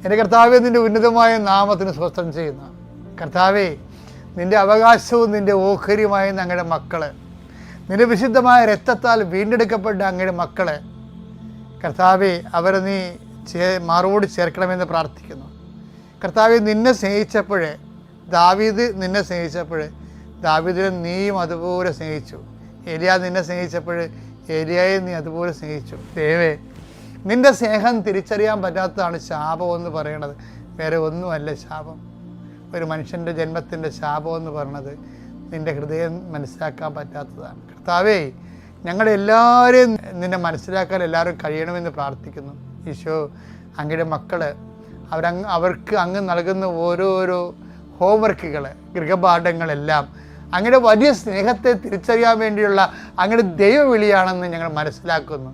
എൻ്റെ കർത്താവെ, നിൻ്റെ ഉന്നതമായ നാമത്തിന് സ്വസ്ഥം ചെയ്യുന്നു. കർത്താവെ, നിൻ്റെ അവകാശവും നിൻ്റെ ഓഹരിയുമായ ഞങ്ങളുടെ മക്കൾ, നിൻ്റെ വിശുദ്ധമായ രക്തത്താൽ വീണ്ടെടുക്കപ്പെട്ട അങ്ങയുടെ മക്കൾ, കർത്താവെ, അവരെ നീ മാറോട് ചേർക്കണമെന്ന് പ്രാർത്ഥിക്കുന്നു. കർത്താവെ, നിന്നെ സ്നേഹിച്ചപ്പോൾ ദാവീദ് നിന്നെ സ്നേഹിച്ചപ്പോൾ ദാവീദിനെ നീയും അതുപോലെ സ്നേഹിച്ചു. ഏലിയ നിന്നെ സ്നേഹിച്ചപ്പോൾ ഏലിയയെ നീ അതുപോലെ സ്നേഹിച്ചു. ദൈവമേ, നിൻ്റെ സ്നേഹം തിരിച്ചറിയാൻ പറ്റാത്തതാണ് ശാപം എന്ന് പറയണത്. വേറെ ഒന്നുമല്ല ശാപം. ഒരു മനുഷ്യൻ്റെ ജന്മത്തിൻ്റെ ശാപം എന്ന് പറയണത് നിൻ്റെ ഹൃദയം മനസ്സിലാക്കാൻ പറ്റാത്തതാണ്. കർത്താവേ, ഞങ്ങളെല്ലാവരെയും നിന്നെ മനസ്സിലാക്കാൻ എല്ലാവരും കഴിയണമെന്ന് പ്രാർത്ഥിക്കുന്നു. ഈശോ, അങ്ങയുടെ മക്കൾ അവർക്ക് അങ്ങ് നൽകുന്ന ഓരോരോ ഹോംവർക്കുകൾ, ഗൃഹപാഠങ്ങളെല്ലാം അങ്ങയുടെ വലിയ സ്നേഹത്തെ തിരിച്ചറിയാൻ വേണ്ടിയുള്ള അങ്ങയുടെ ദൈവവിളിയാണെന്ന് ഞങ്ങൾ മനസ്സിലാക്കുന്നു.